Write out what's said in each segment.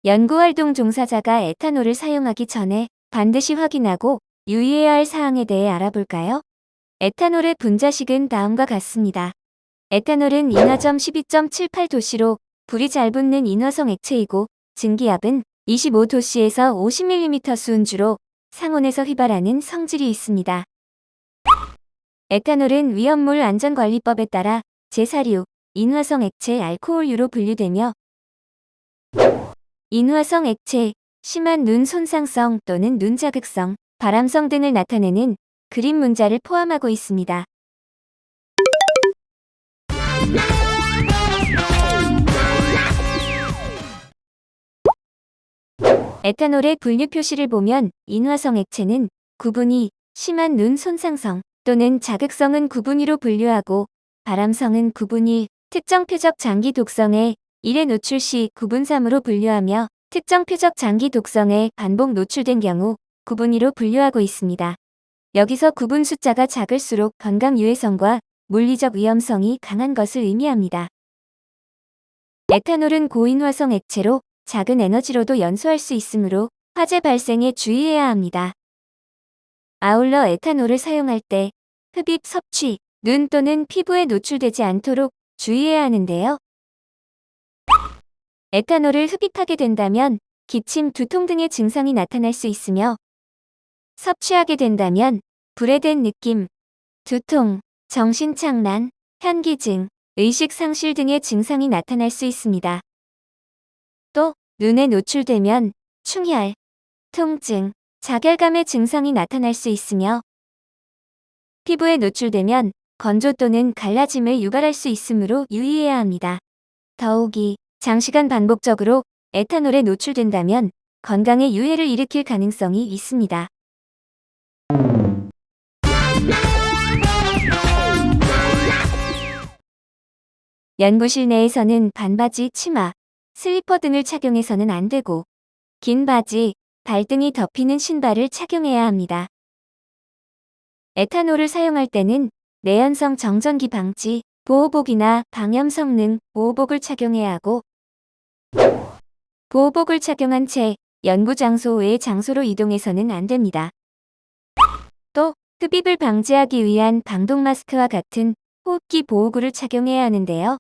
연구활동 종사자가 에탄올을 사용하기 전에 반드시 확인하고 유의해야 할 사항에 대해 알아볼까요? 에탄올의 분자식은 다음과 같습니다. 에탄올은 인화점 12.78도씨로 불이 잘 붙는 인화성 액체이고 증기압은 25도씨에서 50mm 수은주로 상온에서 휘발하는 성질이 있습니다. 에탄올은 위험물 안전관리법에 따라 제사류, 인화성 액체 알코올유로 분류되며 인화성 액체, 심한 눈 손상성 또는 눈 자극성, 발암성 등을 나타내는 그림 문자를 포함하고 있습니다. 에탄올의 분류 표시를 보면 인화성 액체는 구분이, 심한 눈 손상성 또는 자극성은 구분2로 분류하고 발암성은 구분1, 특정 표적 장기 독성에 1회 노출 시 구분3으로 분류하며 특정 표적 장기 독성에 반복 노출된 경우 구분2로 분류하고 있습니다. 여기서 구분 숫자가 작을수록 건강 유해성과 물리적 위험성이 강한 것을 의미합니다. 에탄올은 고인화성 액체로 작은 에너지로도 연소할 수 있으므로 화재 발생에 주의해야 합니다. 아울러 에탄올을 사용할 때 흡입, 섭취, 눈 또는 피부에 노출되지 않도록 주의해야 하는데요. 에탄올을 흡입하게 된다면 기침, 두통 등의 증상이 나타날 수 있으며 섭취하게 된다면 불에 댄 느낌, 두통, 정신착란, 현기증, 의식 상실 등의 증상이 나타날 수 있습니다. 또 눈에 노출되면 충혈, 통증, 자결감의 증상이 나타날 수 있으며 피부에 노출되면 건조 또는 갈라짐을 유발할 수 있으므로 유의해야 합니다. 더욱이 장시간 반복적으로 에탄올에 노출된다면 건강에 유해를 일으킬 가능성이 있습니다. 연구실 내에서는 반바지, 치마, 슬리퍼 등을 착용해서는 안 되고 긴 바지, 발등이 덮이는 신발을 착용해야 합니다. 에탄올을 사용할 때는 내연성 정전기 방지, 보호복이나 방염 성능 보호복을 착용해야 하고 보호복을 착용한 채 연구 장소 외의 장소로 이동해서는 안 됩니다. 또 흡입을 방지하기 위한 방독 마스크와 같은 호흡기 보호구를 착용해야 하는데요.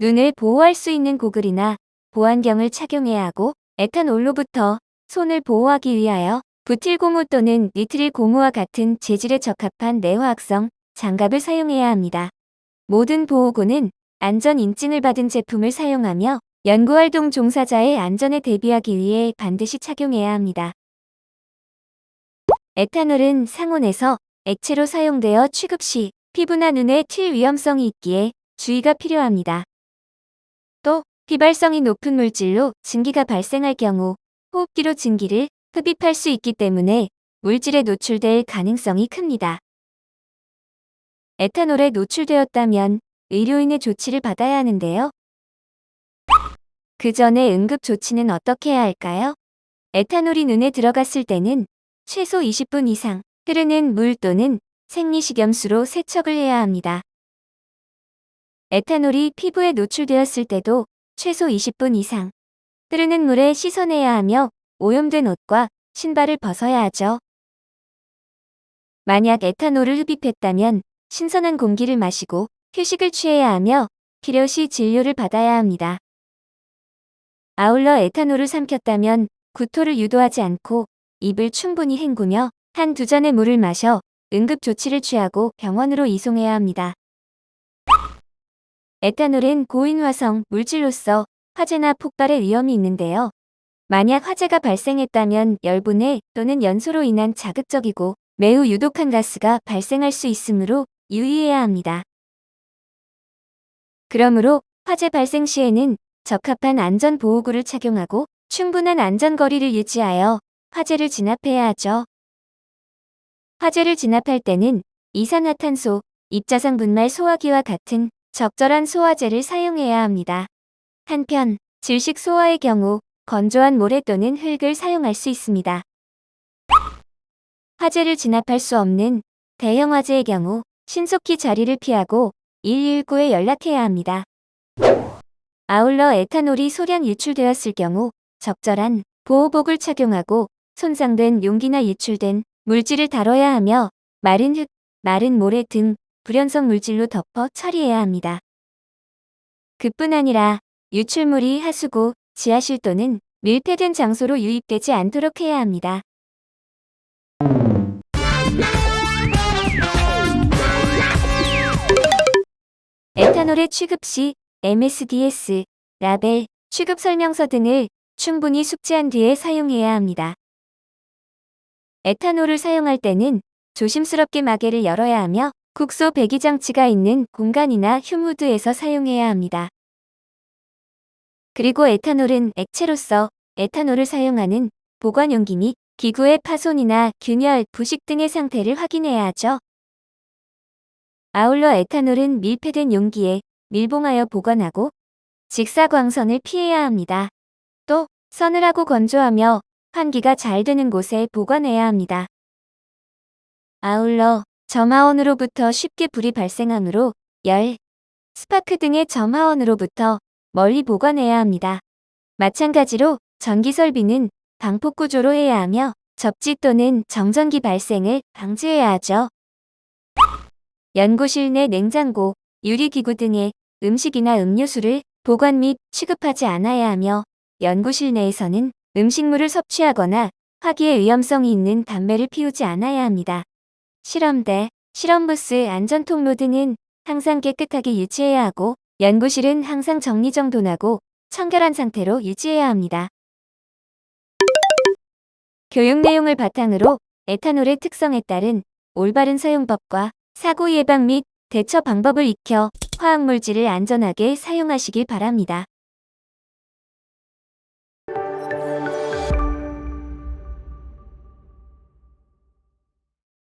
눈을 보호할 수 있는 고글이나 보안경을 착용해야 하고 에탄올로부터 손을 보호하기 위하여 부틸 고무 또는 니트릴 고무와 같은 재질에 적합한 내화학성 장갑을 사용해야 합니다. 모든 보호구는 안전 인증을 받은 제품을 사용하며 연구활동 종사자의 안전에 대비하기 위해 반드시 착용해야 합니다. 에탄올은 상온에서 액체로 사용되어 취급 시 피부나 눈에 튈 위험성이 있기에 주의가 필요합니다. 또 휘발성이 높은 물질로 증기가 발생할 경우 호흡기로 증기를 흡입할 수 있기 때문에 물질에 노출될 가능성이 큽니다. 에탄올에 노출되었다면 의료인의 조치를 받아야 하는데요. 그 전에 응급 조치는 어떻게 해야 할까요? 에탄올이 눈에 들어갔을 때는 최소 20분 이상 흐르는 물 또는 생리식염수로 세척을 해야 합니다. 에탄올이 피부에 노출되었을 때도 최소 20분 이상 흐르는 물에 씻어내야 하며 오염된 옷과 신발을 벗어야 하죠. 만약 에탄올을 흡입했다면 신선한 공기를 마시고 휴식을 취해야 하며 필요시 진료를 받아야 합니다. 아울러 에탄올을 삼켰다면 구토를 유도하지 않고 입을 충분히 헹구며 한두 잔의 물을 마셔 응급 조치를 취하고 병원으로 이송해야 합니다. 에탄올은 고인화성 물질로서 화재나 폭발의 위험이 있는데요. 만약 화재가 발생했다면 열분해 또는 연소로 인한 자극적이고 매우 유독한 가스가 발생할 수 있으므로 유의해야 합니다. 그러므로 화재 발생 시에는 적합한 안전보호구를 착용하고 충분한 안전거리를 유지하여 화재를 진압해야 하죠. 화재를 진압할 때는 이산화탄소, 입자상 분말 소화기와 같은 적절한 소화제를 사용해야 합니다. 한편 질식 소화의 경우 건조한 모래 또는 흙을 사용할 수 있습니다. 화재를 진압할 수 없는 대형 화재의 경우 신속히 자리를 피하고 119에 연락해야 합니다. 아울러 에탄올이 소량 유출되었을 경우 적절한 보호복을 착용하고 손상된 용기나 유출된 물질을 다뤄야 하며 마른 흙, 마른 모래 등 불연성 물질로 덮어 처리해야 합니다. 그뿐 아니라 유출물이 하수구, 지하실 또는 밀폐된 장소로 유입되지 않도록 해야 합니다. 에탄올의 취급 시 MSDS, 라벨, 취급 설명서 등을 충분히 숙지한 뒤에 사용해야 합니다. 에탄올을 사용할 때는 조심스럽게 마개를 열어야 하며 국소 배기 장치가 있는 공간이나 휴무드에서 사용해야 합니다. 그리고 에탄올은 액체로서 에탄올을 사용하는 보관 용기 및 기구의 파손이나 균열, 부식 등의 상태를 확인해야 하죠. 아울러 에탄올은 밀폐된 용기에 밀봉하여 보관하고 직사광선을 피해야 합니다. 또 서늘하고 건조하며 환기가 잘 되는 곳에 보관해야 합니다. 아울러 점화원으로부터 쉽게 불이 발생하므로 열, 스파크 등의 점화원으로부터 멀리 보관해야 합니다. 마찬가지로 전기 설비는 방폭 구조로 해야 하며 접지 또는 정전기 발생을 방지해야 하죠. 연구실 내 냉장고, 유리기구 등의 음식이나 음료수를 보관 및 취급하지 않아야 하며 연구실 내에서는 음식물을 섭취하거나 화기의 위험성이 있는 담배를 피우지 않아야 합니다. 실험대, 실험부스, 안전통로 등은 항상 깨끗하게 유지해야 하고 연구실은 항상 정리정돈하고 청결한 상태로 유지해야 합니다. 교육 내용을 바탕으로 에탄올의 특성에 따른 올바른 사용법과 사고 예방 및 대처 방법을 익혀 화학물질을 안전하게 사용하시길 바랍니다.